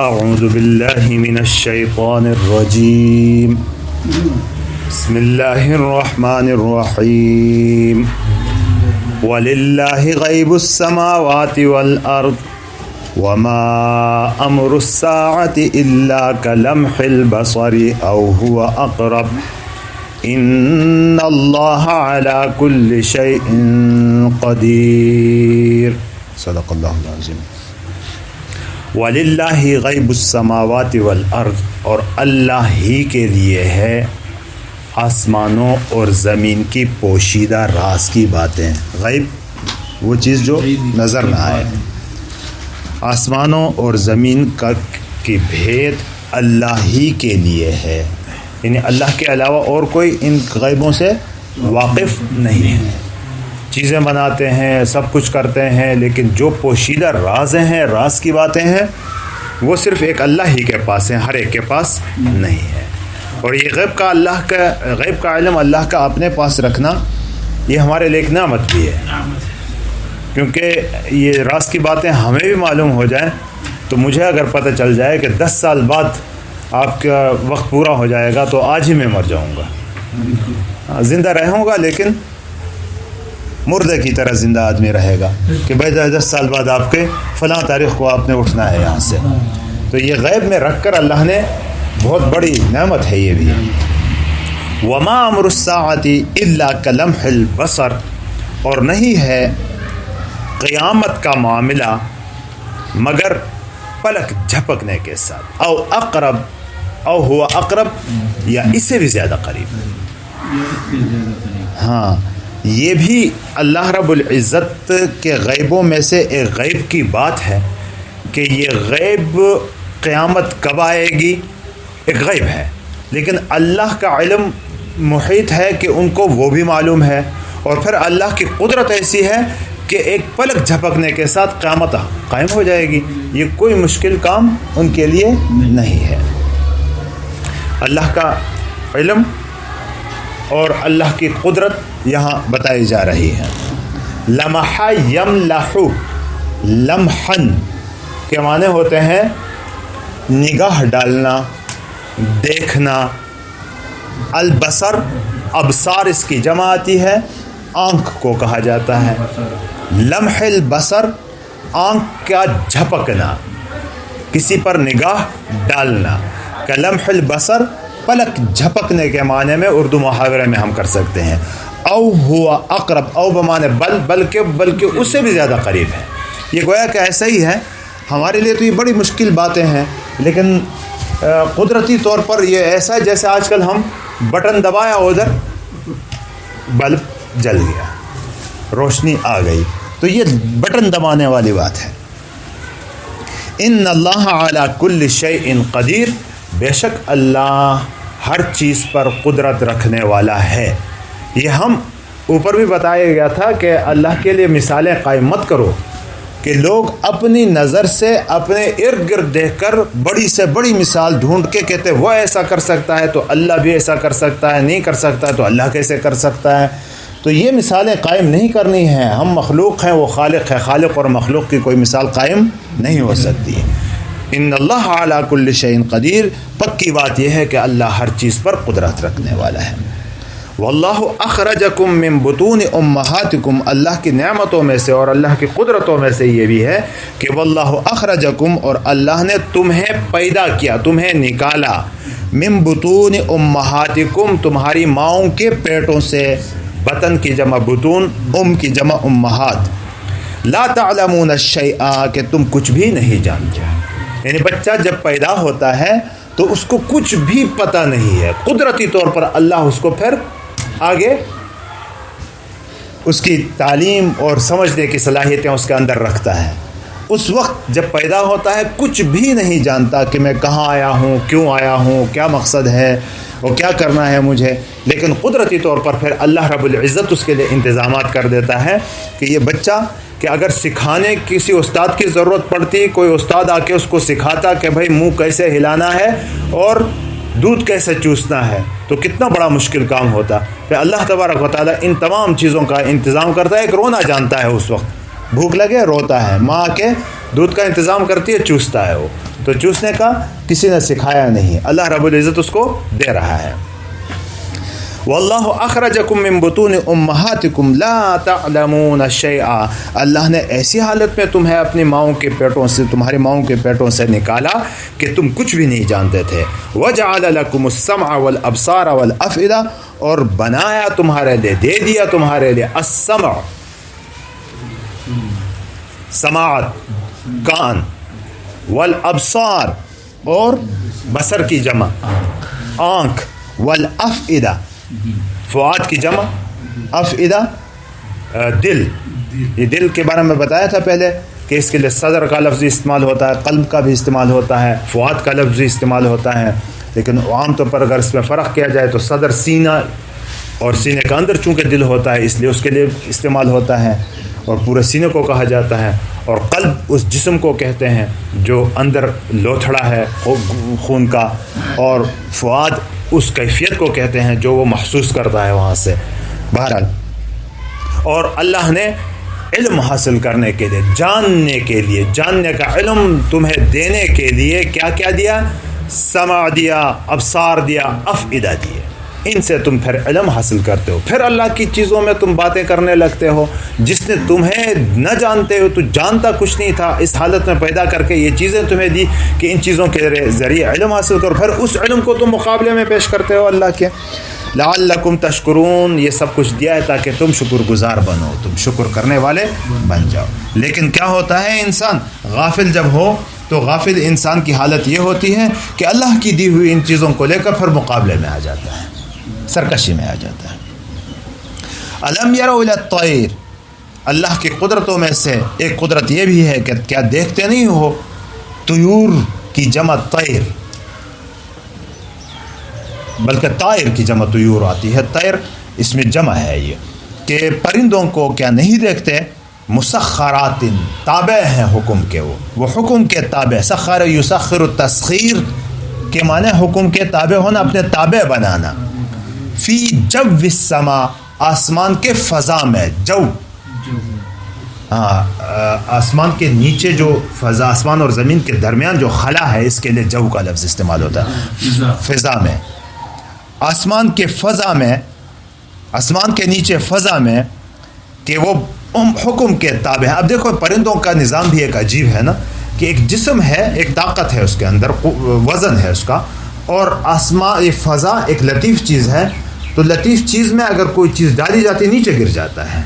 اعوذ باللہ من الشیطان الرجیم بسم اللہ الرحمن الرحیم وَلِلَّهِ غَيْبُ السَّمَاوَاتِ وَالْأَرْضِ وَمَا أَمْرُ السَّاعَةِ إِلَّا كَلَمْحِ الْبَصَرِ أَوْ هُوَ أَقْرَبُ إِنَّ اللَّهَ عَلَى كُلِّ شَيْءٍ قَدِيرٌ صدق اللہ العظیم. وَلِلَّهِ غَيْبُ السَّمَاوَاتِ وَالْأَرْضِ اور اللہ ہی کے لیے ہے آسمانوں اور زمین کی پوشیدہ راز کی باتیں. غیب وہ چیز جو نظر نہ آئے. آسمانوں اور زمین کا کی بھید اللہ ہی کے لیے ہے، یعنی اللہ کے علاوہ اور کوئی ان غیبوں سے واقف نہیں ہے. چیزیں بناتے ہیں، سب کچھ کرتے ہیں، لیکن جو پوشیدہ راز ہیں، راز کی باتیں ہیں، وہ صرف ایک اللہ ہی کے پاس ہیں، ہر ایک کے پاس نہیں ہے. اور یہ غیب کا علم اللہ کا اپنے پاس رکھنا یہ ہمارے لیے ایک نعمت بھی ہے، کیونکہ یہ راز کی باتیں ہمیں بھی معلوم ہو جائیں تو مجھے اگر پتہ چل جائے کہ 10 سال بعد آپ کا وقت پورا ہو جائے گا تو آج ہی میں مر جاؤں گا. زندہ رہوں گا لیکن مردے کی طرح زندہ آدمی رہے گا کہ بھائی 10 سال بعد آپ کے فلاں تاریخ کو آپ نے اٹھنا ہے یہاں سے. تو یہ غیب میں رکھ کر اللہ نے بہت بڑی نعمت ہے یہ بھی. وما امر الساعة الا كلمح البصر اور نہیں ہے قیامت کا معاملہ مگر پلک جھپکنے کے ساتھ. او اقرب او ہوا اقرب یا اس سے بھی زیادہ قریب. ہاں یہ بھی اللہ رب العزت کے غیبوں میں سے ایک غیب کی بات ہے کہ یہ غیب قیامت کب آئے گی ایک غیب ہے، لیکن اللہ کا علم محیط ہے کہ ان کو وہ بھی معلوم ہے. اور پھر اللہ کی قدرت ایسی ہے کہ ایک پلک جھپکنے کے ساتھ قیامت قائم ہو جائے گی. یہ کوئی مشکل کام ان کے لیے نہیں ہے. اللہ کا علم اور اللہ کی قدرت یہاں بتائی جا رہی ہے. لمح یملح، لمحن کے معنی ہوتے ہیں نگاہ ڈالنا، دیکھنا. البصر ابصار اس کی جمع آتی ہے، آنکھ کو کہا جاتا ہے. لمح البصر آنکھ کا جھپکنا، کسی پر نگاہ ڈالنا. کلمح البصر پلک جھپکنے کے معنی میں اردو محاورے میں ہم کر سکتے ہیں. او ہوا اقرب، او بمعنی بلکہ اس سے بھی زیادہ قریب ہے. یہ گویا کہ ایسا ہی ہے. ہمارے لیے تو یہ بڑی مشکل باتیں ہیں، لیکن قدرتی طور پر یہ ایسا ہے جیسے آج کل ہم بٹن دبایا ادھر بلب جل گیا، روشنی آ گئی. تو یہ بٹن دبانے والی بات ہے. ان اللہ علی کل شیء قدیر، بے شک اللہ ہر چیز پر قدرت رکھنے والا ہے. یہ ہم اوپر بھی بتایا گیا تھا کہ اللہ کے لیے مثالیں قائم مت کرو کہ لوگ اپنی نظر سے اپنے ارد گرد دیکھ کر بڑی سے بڑی مثال ڈھونڈ کے کہتے وہ ایسا کر سکتا ہے تو اللہ بھی ایسا کر سکتا ہے، نہیں کر سکتا تو اللہ کیسے کر سکتا ہے. تو یہ مثالیں قائم نہیں کرنی ہیں. ہم مخلوق ہیں، وہ خالق ہے. خالق اور مخلوق کی کوئی مثال قائم نہیں ہو سکتی. ان اللہ علی کل شیء قدیر، پکی بات یہ ہے کہ اللہ ہر چیز پر قدرت رکھنے والا ہے. واللہ اخرجکم من بطون امہاتکم، اللہ کی نعمتوں میں سے اور اللہ کی قدرتوں میں سے یہ بھی ہے کہ واللہ اخرجکم، اور اللہ نے تمہیں پیدا کیا، تمہیں نکالا. من بطون امہاتکم، تمہاری ماؤں کے پیٹوں سے. بطن کی جمع بطون، کی جمع امہات. لا تعلمون الشیء، کہ تم کچھ بھی نہیں جانتے. یعنی بچہ جب پیدا ہوتا ہے تو اس کو کچھ بھی پتہ نہیں ہے. قدرتی طور پر اللہ اس کو پھر آگے اس کی تعلیم اور سمجھنے کی صلاحیتیں اس کے اندر رکھتا ہے. اس وقت جب پیدا ہوتا ہے کچھ بھی نہیں جانتا کہ میں کہاں آیا ہوں، کیوں آیا ہوں، کیا مقصد ہے اور کیا کرنا ہے مجھے. لیکن قدرتی طور پر پھر اللہ رب العزت اس کے لیے انتظامات کر دیتا ہے کہ یہ بچہ کہ اگر سکھانے کسی استاد کی ضرورت پڑتی، کوئی استاد آ کے اس کو سکھاتا کہ بھائی منہ کیسے ہلانا ہے اور دودھ کیسے چوسنا ہے، تو کتنا بڑا مشکل کام ہوتا. پھر اللہ تبارک و تعالیٰ ان تمام چیزوں کا انتظام کرتا ہے. ایک رونا جانتا ہے اس وقت بھوک لگے روتا ہے، ماں کے دودھ کا انتظام کرتی ہے، چوستا ہے وہ، تو چوسنے کا کسی نے سکھایا نہیں، اللہ رب العزت اس کو دے رہا ہے۔ واللہ اخرجکم من بطون امہاتکم لا تعلمون شیئا، اللہ نے ایسی حالت میں تمہیں اپنی ماؤں کے پیٹوں سے، تمہاری ماؤں کے پیٹوں سے نکالا کہ تم کچھ بھی نہیں جانتے تھے۔ وجعل لکم السمع والابصار والافئدہ، اور بنایا تمہارے لیے، دے دیا تمہارے لیے السمع، سماعت کان، والابصار اور بصر کی جمع آنکھ، والافئدہ فؤاد کی جمع افئدہ دل، یہ دل کے بارے میں بتایا تھا پہلے کہ اس کے لیے صدر کا لفظ استعمال ہوتا ہے، قلب کا بھی استعمال ہوتا ہے، فؤاد کا لفظ استعمال ہوتا ہے، لیکن عام طور پر اگر اس میں فرق کیا جائے تو صدر سینہ، اور سینے کا اندر چونکہ دل ہوتا ہے اس لیے اس کے لیے استعمال ہوتا ہے، اور پورے سینے کو کہا جاتا ہے، اور قلب اس جسم کو کہتے ہیں جو اندر لوتھڑا ہے خون کا، اور فؤاد اس کیفیت کو کہتے ہیں جو وہ محسوس کرتا ہے وہاں سے۔ بہرحال، اور اللہ نے علم حاصل کرنے کے لیے، جاننے کے لیے، جاننے کا علم تمہیں دینے کے لیے کیا کیا دیا؟ سمع دیا، ابصار دیا، افئدہ دیے، ان سے تم پھر علم حاصل کرتے ہو، پھر اللہ کی چیزوں میں تم باتیں کرنے لگتے ہو۔ جس نے تمہیں نہ جانتے ہو، تو جانتا کچھ نہیں تھا، اس حالت میں پیدا کر کے یہ چیزیں تمہیں دی کہ ان چیزوں کے ذریعے علم حاصل کرو، پھر اس علم کو تم مقابلے میں پیش کرتے ہو اللہ کے۔ لعلکم تشکرون، یہ سب کچھ دیا ہے تاکہ تم شکر گزار بنو، تم شکر کرنے والے بن جاؤ۔ لیکن کیا ہوتا ہے، انسان غافل جب ہو تو غافل انسان کی حالت یہ ہوتی ہے کہ اللہ کی دی ہوئی ان چیزوں کو لے کر پھر مقابلے میں آ جاتا ہے، سرکشی میں آ جاتا ہے۔ الم یروا الی الطیر، اللہ کی قدرتوں میں سے ایک قدرت یہ بھی ہے کہ کیا دیکھتے نہیں ہو طیور کی جمع طیر، بلکہ طائر کی جمع طیور آتی ہے، طیر اس میں جمع ہے، یہ کہ پرندوں کو کیا نہیں دیکھتے؟ مسخرات، تابع ہیں حکم کے، وہ حکم کے تابع، سخر یسخر التسخیر کے معنی حکم کے تابع ہونا، اپنے تابع بنانا۔ فی جو السما، آسمان کے فضا میں، جو آسمان کے نیچے جو فضا، آسمان اور زمین کے درمیان جو خلا ہے، اس کے لیے جو کا لفظ استعمال ہوتا ہے، فضا میں، آسمان کے فضا میں، آسمان کے نیچے فضا میں، کہ وہ حکم کے تابع ہے۔ اب دیکھو پرندوں کا نظام بھی ایک عجیب ہے نا، کہ ایک جسم ہے، ایک طاقت ہے اس کے اندر، وزن ہے اس کا، اور آسمان، یہ فضا ایک لطیف چیز ہے، تو لطیف چیز میں اگر کوئی چیز ڈالی جاتی ہے نیچے گر جاتا ہے،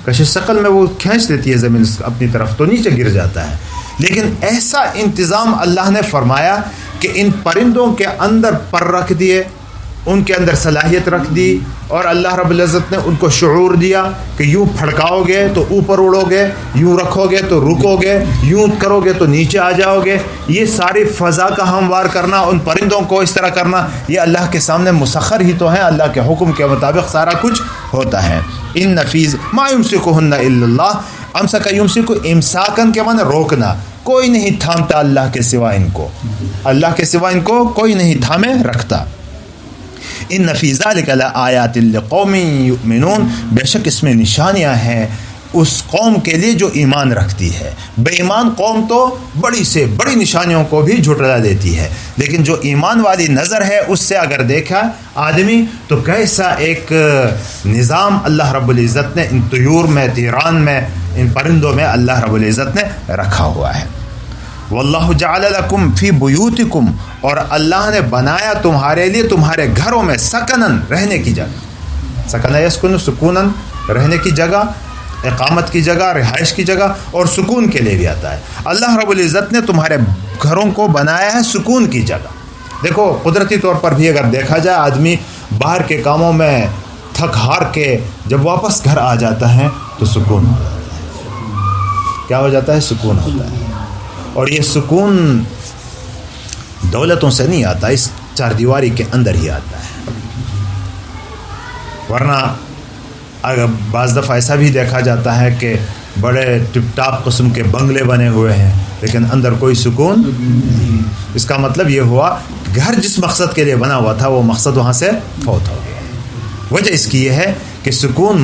کشش شکل میں وہ کھینچ لیتی ہے زمین اپنی طرف تو نیچے گر جاتا ہے، لیکن ایسا انتظام اللہ نے فرمایا کہ ان پرندوں کے اندر پر رکھ دیے، ان کے اندر صلاحیت رکھ دی، اور اللہ رب العزت نے ان کو شعور دیا کہ یوں پھڑکاؤ گے تو اوپر اڑو گے، یوں رکھو گے تو رکو گے، یوں کرو گے تو نیچے آ جاؤ گے۔ یہ ساری فضا کا ہموار کرنا، ان پرندوں کو اس طرح کرنا، یہ اللہ کے سامنے مسخر ہی تو ہے، اللہ کے حکم کے مطابق سارا کچھ ہوتا ہے۔ ان نفیز ما یمسکہن الا اللہ، امسک یمسک امساکن کے معنی روکنا، کوئی نہیں تھامتا اللہ کے سوا ان کو، اللہ کے سوا ان کو کوئی نہیں تھامے رکھتا۔ ان فی ذلک لآیات لقوم یؤمنون، بے شک اس میں نشانیاں ہیں اس قوم کے لیے جو ایمان رکھتی ہے۔ بے ایمان قوم تو بڑی سے بڑی نشانیوں کو بھی جھٹلا دیتی ہے، لیکن جو ایمان والی نظر ہے اس سے اگر دیکھا آدمی تو کیسا ایک نظام اللہ رب العزت نے ان طیور میں، طیران میں، ان پرندوں میں اللہ رب العزت نے رکھا ہوا ہے۔ واللہ جعل لکم فی بیوتکم، اور اللہ نے بنایا تمہارے لیے تمہارے گھروں میں سکنن، رہنے کی جگہ، سکن یسکن سکونن، رہنے کی جگہ، اقامت کی جگہ، رہائش کی جگہ، اور سکون کے لیے بھی آتا ہے۔ اللہ رب العزت نے تمہارے گھروں کو بنایا ہے سکون کی جگہ۔ دیکھو قدرتی طور پر بھی اگر دیکھا جائے، آدمی باہر کے کاموں میں تھک ہار کے جب واپس گھر آ جاتا ہے تو سکون ہو جاتا ہے۔ کیا ہو جاتا ہے؟ سکون ہوتا ہے، اور یہ سکون دولتوں سے نہیں آتا، اس چار دیواری کے اندر ہی آتا ہے۔ ورنہ اگر بعض دفعہ ایسا بھی دیکھا جاتا ہے کہ بڑے ٹپ ٹاپ قسم کے بنگلے بنے ہوئے ہیں لیکن اندر کوئی سکون نہیں۔ اس کا مطلب یہ ہوا گھر جس مقصد کے لیے بنا ہوا تھا وہ مقصد وہاں سے فوت ہو گیا۔ وجہ اس کی یہ ہے کہ سکون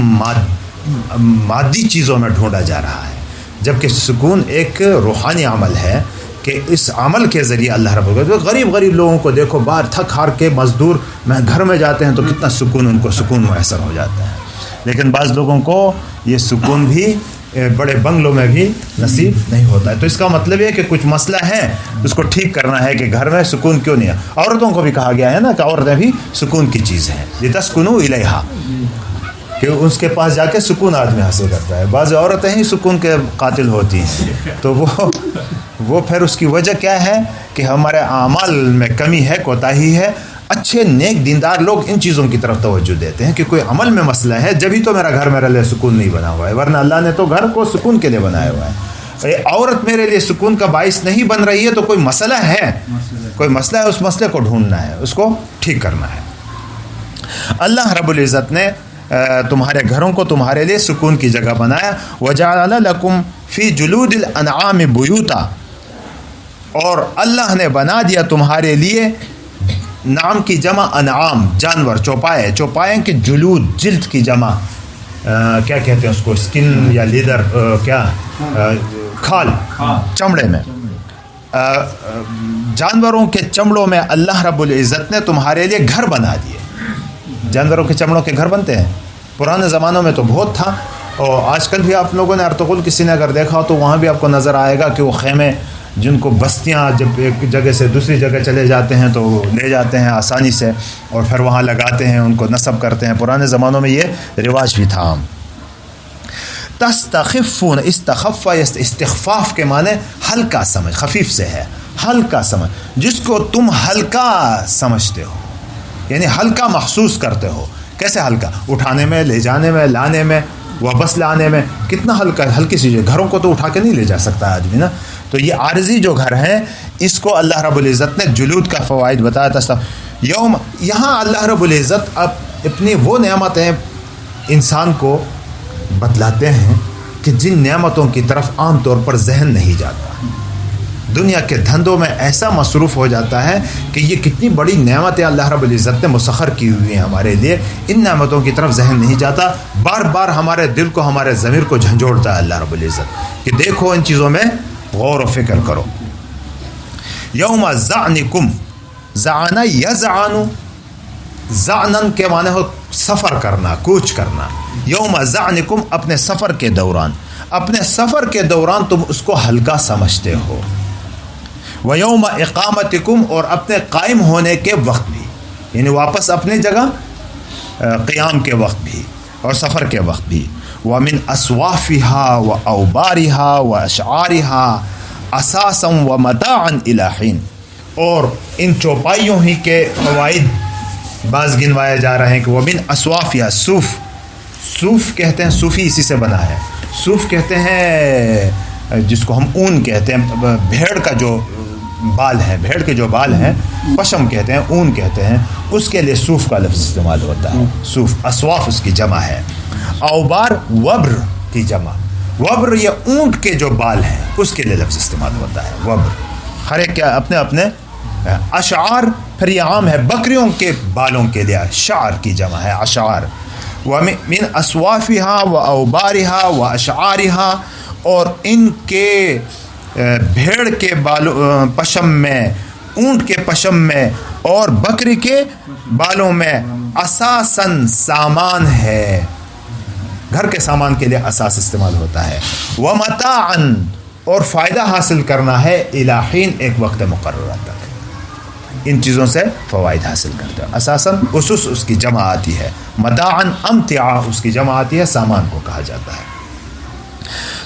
مادی چیزوں میں ڈھونڈا جا رہا ہے، جبکہ سکون ایک روحانی عمل ہے کہ اس عمل کے ذریعے اللہ رب العزت غریب لوگوں کو دیکھو باہر تھک ہار کے مزدور گھر میں جاتے ہیں تو کتنا سکون ان کو سکون میسر ہو جاتا ہے، لیکن بعض لوگوں کو یہ سکون بھی بڑے بنگلوں میں بھی نصیب نہیں ہوتا ہے۔ تو اس کا مطلب یہ کہ کچھ مسئلہ ہے، اس کو ٹھیک کرنا ہے کہ گھر میں سکون کیوں نہیں ہے۔ عورتوں کو بھی کہا گیا ہے نا کہ عورتیں بھی سکون کی چیز ہیں، لتسکنوا الیہا، کہ اس کے پاس جا کے سکون آدمی حاصل کرتا ہے۔ بعض عورتیں ہی سکون کے قاتل ہوتی ہیں، تو وہ پھر اس کی وجہ کیا ہے کہ ہمارے اعمال میں کمی ہے، کوتاہی ہے۔ اچھے نیک دیندار لوگ ان چیزوں کی طرف توجہ دیتے ہیں کہ کوئی عمل میں مسئلہ ہے، جبھی تو میرا گھر میرے لیے سکون نہیں بنا ہوا ہے، ورنہ اللہ نے تو گھر کو سکون کے لیے بنایا ہوا ہے۔ عورت میرے لیے سکون کا باعث نہیں بن رہی ہے تو کوئی مسئلہ ہے، کوئی مسئلہ ہے، اس مسئلے کو ڈھونڈنا ہے، اس کو ٹھیک کرنا ہے۔ اللہ رب العزت نے تمہارے گھروں کو تمہارے لیے سکون کی جگہ بنایا۔ وَجَعَلَ لَكُمْ فِي جُلُودِ الْأَنْعَامِ بُيُوتًا، اور اللہ نے بنا دیا تمہارے لیے، نام کی جمع انعام، جانور، چوپائے کی جلود، جلد کی جمع کیا کہتے ہیں اس کو، اسکن یا لیدر، کیا کھال، چمڑے میں، جانوروں کے چمڑوں میں اللہ رب العزت نے تمہارے لیے گھر بنا دیے۔ جانوروں کے چمڑوں کے گھر بنتے ہیں، پرانے زمانوں میں تو بہت تھا، اور آج کل بھی آپ لوگوں نے ارطغرل کسی نے اگر دیکھا تو وہاں بھی آپ کو نظر آئے گا کہ وہ خیمے، جن کو بستیاں جب ایک جگہ سے دوسری جگہ چلے جاتے ہیں تو لے جاتے ہیں آسانی سے اور پھر وہاں لگاتے ہیں، ان کو نصب کرتے ہیں۔ پرانے زمانوں میں یہ رواج بھی تھا عام۔ تستخفون، استخف استخفاف کے معنی ہلکا سمجھ، خفیف سے ہے، ہلکا سمجھ، جس کو تم ہلکا سمجھتے ہو، یعنی ہلکا محسوس کرتے ہو۔ کیسے ہلکا؟ اٹھانے میں، لے جانے میں، لانے میں، واپس لانے میں، کتنا ہلکا، ہلکی سی چیز۔ گھروں کو تو اٹھا کے نہیں لے جا سکتا آدمی نا، تو یہ عارضی جو گھر ہیں اس کو اللہ رب العزت نے جلود کا فوائد بتایا تھا۔ یہاں اللہ رب العزت اب اپنی وہ نعمتیں انسان کو بتلاتے ہیں کہ جن نعمتوں کی طرف عام طور پر ذہن نہیں جاتا، دنیا کے دھندوں میں ایسا مصروف ہو جاتا ہے کہ یہ کتنی بڑی نعمتیں اللہ رب العزت نے مسخر کی ہوئی ہیں ہمارے لیے، ان نعمتوں کی طرف ذہن نہیں جاتا، بار بار ہمارے دل کو، ہمارے ضمیر کو جھنجھوڑتا ہے اللہ رب العزت کہ دیکھو ان چیزوں میں غور و فکر کرو۔ یوم ذعنکم، ذعن یذعن، ذعنن کے معنی ہو سفر کرنا، کوچ کرنا۔ یوم ذعنکم، اپنے سفر کے دوران، اپنے سفر کے دوران تم اس کو ہلکا سمجھتے ہو۔ وَيَوْمَ اقامتکم، اور اپنے قائم ہونے کے وقت بھی، یعنی واپس اپنی جگہ قیام کے وقت بھی اور سفر کے وقت بھی۔ وَمِنْ أَصْوَافِهَا وَأَوْبَارِهَا وَأَشْعَارِهَا أَسَاسًا وَمَتَاعًا إِلَىٰ حِينٍ، اور ان چوپائیوں ہی کے فوائد بعض گنوائے جا رہے ہیں کہ وَمِنْ أَصْوَافِهَا، صوف کہتے ہیں، صوفی اسی سے بنا ہے، صوف کہتے ہیں جس کو ہم اون کہتے ہیں، بھیڑ کا جو بال ہے، بھیڑ کے جو بال ہیں، پشم کہتے ہیں، اون کہتے ہیں، اس کے لیے صوف کا لفظ استعمال ہوتا ہے، صوف، اسواف اس کی جمع ہے۔ اوبار، وبر کی جمع، وبر یہ اونٹ کے جو بال ہیں اس کے لیے لفظ استعمال ہوتا ہے، وبر، ہر ایک کیا اپنے اپنے۔ اشعار پھر یہ عام ہے بکریوں کے بالوں کے لیے، شعر کی جمع ہے اشعار۔ وَمِنْ أَصْوَافِهَا وَأَوْبَارِهَا وَأَشْعَارِهَا، اور ان کے بھیڑ کے پشم میں، اونٹ کے پشم میں اور بکری کے بالوں میں اساساً سامان ہے، گھر کے سامان کے لیے اساس استعمال ہوتا ہے۔ وَمَتَاعًا، اور فائدہ حاصل کرنا ہے، إِلَىٰ حِينٍ، ایک وقت مقررہ تک، ان چیزوں سے فوائد حاصل کرتے ہیں۔ اساساً اسس اس کی جمع آتی ہے، متاعاً امتعا اس کی جمع آتی ہے، سامان کو کہا جاتا ہے۔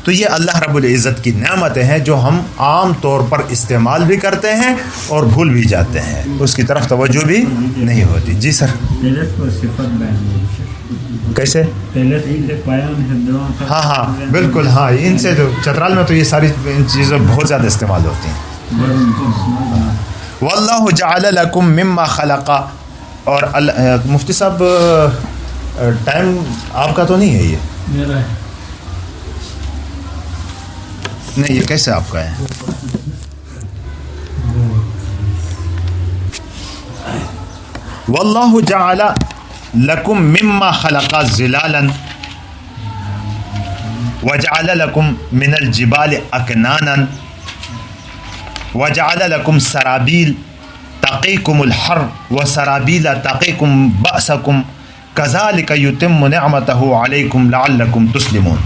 تو یہ اللہ رب العزت کی نعمتیں ہیں جو ہم عام طور پر استعمال بھی کرتے ہیں اور بھول بھی جاتے ہیں، اس کی طرف توجہ بھی نہیں ہوتی۔ جی سر، کیسے؟ ہاں بالکل، ہاں، ان سے جو چترال میں تو یہ ساری ان چیزیں بہت زیادہ استعمال ہوتی ہیں۔ واللہ جعل لکم مما خلق، اور مفتی صاحب ٹائم آپ کا تو نہیں ہے، یہ میرا ہے نہیں، یہ کیسے آپ کا ہے؟ واللہ جعل لکم مما خلق ظلالا، وجعل لكم من الجبال أكنانا وجعل لكم سرابيل تقيكم الحر وسرابيل تقيكم بأسكم كذلك يتم نعمته عليكم لعلكم تسلمون.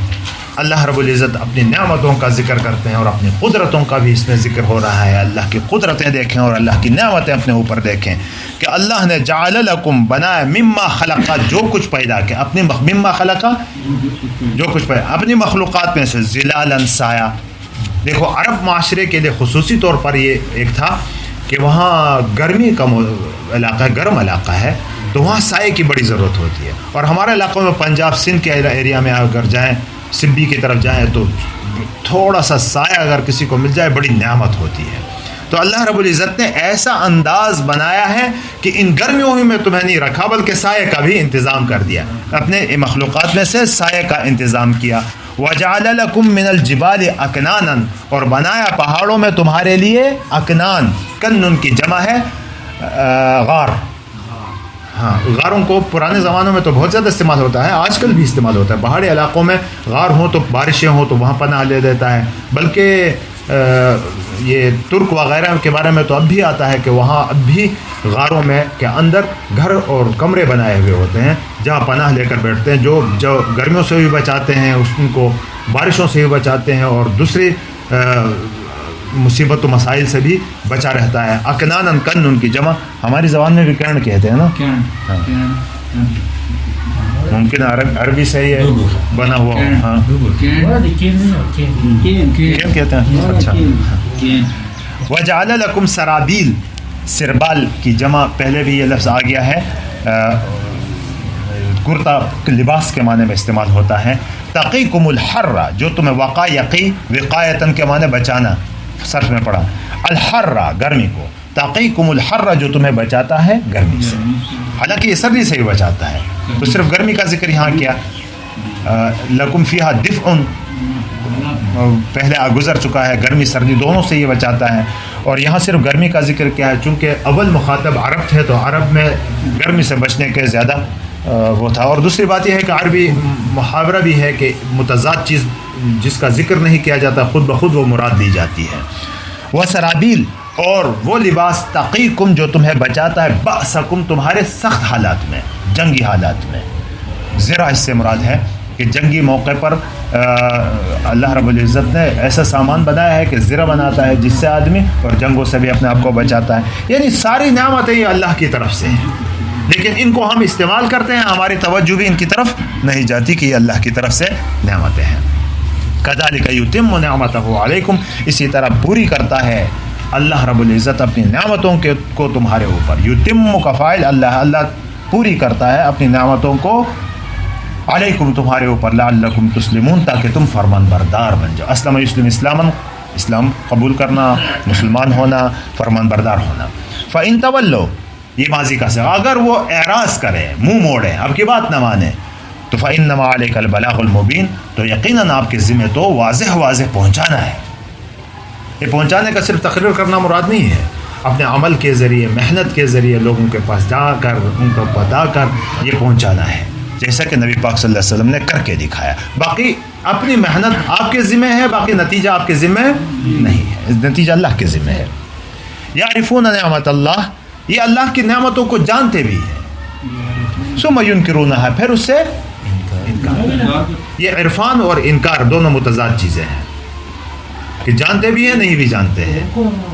اللہ رب العزت اپنی نعمتوں کا ذکر کرتے ہیں اور اپنی قدرتوں کا بھی اس میں ذکر ہو رہا ہے. اللہ کی قدرتیں دیکھیں اور اللہ کی نعمتیں اپنے اوپر دیکھیں کہ اللہ نے جعل لکم بنایا مما خلقا جو کچھ پیدا کیا اپنی مما خلقا جو کچھ پیدا اپنی مخلوقات میں سے ظلالا سایہ. دیکھو عرب معاشرے کے لیے خصوصی طور پر یہ ایک تھا کہ وہاں گرمی کا علاقہ ہے, گرم علاقہ ہے, تو وہاں سائے کی بڑی ضرورت ہوتی ہے. اور ہمارے علاقوں میں پنجاب سندھ کے ایریا میں اگر جائیں سبی کی طرف جائیں تو تھوڑا سا سایہ اگر کسی کو مل جائے بڑی نعمت ہوتی ہے. تو اللہ رب العزت نے ایسا انداز بنایا ہے کہ ان گرمیوں ہی میں تمہیں نہیں رکھا بلکہ سایہ کا بھی انتظام کر دیا, اپنے مخلوقات میں سے سایہ کا انتظام کیا. وَجَعَلَ لَكُم مِّنَ الْجِبَالِ أَكْنَانًا اور بنایا پہاڑوں میں تمہارے لیے اکنان, کنن کی جمع ہے غار. ہاں غاروں کو پرانے زمانوں میں تو بہت زیادہ استعمال ہوتا ہے, آج کل بھی استعمال ہوتا ہے. پہاڑی علاقوں میں غار ہوں تو بارشیں ہوں تو وہاں پناہ لے دیتا ہے. بلکہ یہ ترک وغیرہ کے بارے میں تو اب بھی آتا ہے کہ وہاں اب بھی غاروں میں کے اندر گھر اور کمرے بنائے ہوئے ہوتے ہیں جہاں پناہ لے کر بیٹھتے ہیں, جو گرمیوں سے بھی بچاتے ہیں, ان کو بارشوں سے بھی بچاتے ہیں اور دوسری مصیبت و مسائل سے بھی بچا رہتا ہے. اکنان کن ان کی جمع ہماری زبان میں بھی کرن کہتے ہیں نا, ممکن عربی سے یہ بنا ہوا. ہاں کہتے ہیں. اچھا. وجعل لکم سرابیل, سربال کی جمع پہلے بھی یہ لفظ آ گیا ہے, کرتا لباس کے معنی میں استعمال ہوتا ہے. تقیکم الحر جو تمہیں وقا یقی وقایتن کے معنی بچانا صرف میں پڑھا, الحر گرمی کو, تقیکم الحر جو تمہیں بچاتا ہے گرمی سے, حالانکہ یہ سردی سے بھی بچاتا ہے تو صرف گرمی کا ذکر یہاں کیا. لکم فیہا دفء پہلے گزر چکا ہے, گرمی سردی دونوں سے یہ بچاتا ہے, اور یہاں صرف گرمی کا ذکر کیا ہے چونکہ اول مخاطب عرب تھے تو عرب میں گرمی سے بچنے کے زیادہ وہ تھا. اور دوسری بات یہ ہے کہ عربی محاورہ بھی ہے کہ متضاد چیز جس کا ذکر نہیں کیا جاتا خود بخود وہ مراد لی جاتی ہے. وہ سرابیل اور وہ لباس تقیکم جو تمہیں بچاتا ہے بأسکم تمہارے سخت حالات میں, جنگی حالات میں. ذرا اس سے مراد ہے کہ جنگی موقع پر اللہ رب العزت نے ایسا سامان بنایا ہے کہ ذرا بناتا ہے جس سے آدمی اور جنگوں سے بھی اپنے آپ کو بچاتا ہے. یعنی ساری نعمتیں یہ اللہ کی طرف سے ہیں, لیکن ان کو ہم استعمال کرتے ہیں, ہماری توجہ بھی ان کی طرف نہیں جاتی کہ یہ اللہ کی طرف سے نعمتیں ہیں. کذالک یتم نعمتہ علیکم, اسی طرح پوری کرتا ہے اللہ رب العزت اپنی نعمتوں کو تمہارے اوپر. یتم کا فاعل اللہ پوری کرتا ہے اپنی نعمتوں کو علیکم تمہارے اوپر, لعلکم تسلمون تاکہ تم فرمان بردار بن جاؤ. اسلم یسلم اسلاما, اسلام قبول کرنا, مسلمان ہونا, فرمان بردار ہونا. فإن تولوا یہ ماضی کا صیغہ, اگر وہ اعراض کریں, منہ موڑیں, اب کی بات نہ مانیں, تو فإنما علیک البلاغ المبین, تو یقیناً آپ کے ذمہ تو واضح پہنچانا ہے. یہ پہنچانے کا صرف تقریر کرنا مراد نہیں ہے, اپنے عمل کے ذریعے, محنت کے ذریعے لوگوں کے پاس جا کر ان کو بتا کر یہ پہنچانا ہے, جیسا کہ نبی پاک صلی اللہ علیہ وسلم نے کر کے دکھایا. باقی اپنی محنت آپ کے ذمہ ہے, باقی نتیجہ آپ کے ذمہ نہیں ہے, نتیجہ اللہ کے ذمہ ہے. یعرفون نعمت اللہ, یہ اللہ کی نعمتوں کو جانتے بھی ہیں, ثم ینکرونہا, پھر اس سے انکار. یہ عرفان اور انکار دونوں متضاد چیزیں ہیں کہ جانتے بھی ہیں نہیں بھی جانتے ہیں,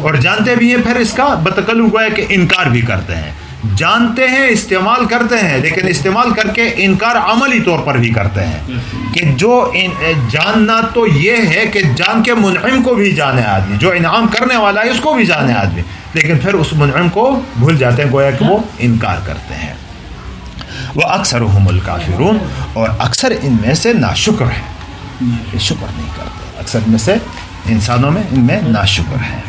اور جانتے بھی ہیں پھر اس کا بتکلم گویا کہ انکار بھی کرتے ہیں. جانتے ہیں, استعمال کرتے ہیں, لیکن استعمال کر کے انکار عملی طور پر بھی کرتے ہیں کہ جو جاننا تو یہ ہے کہ جان کے منعم کو بھی جانے آدمی, جو انعام کرنے والا ہے اس کو بھی جانے آدمی, لیکن پھر اس منعم کو بھول جاتے ہیں, گویا کہ وہ انکار کرتے ہیں. وَأَكْثَرُهُمُ الْكَافِرُونَ, اور اکثر ان میں سے ناشکر ہیں, شکر نہیں کرتے. اکثر میں سے انسانوں میں ان میں ناشکر ہیں.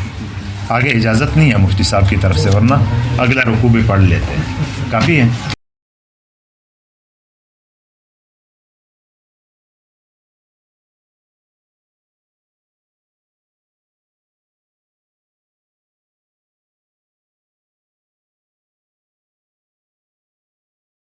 آگے اجازت نہیں ہے مفتی صاحب کی طرف سے, ورنہ اگلا رکوع بھی پڑھ لیتے ہیں, کافی ہے.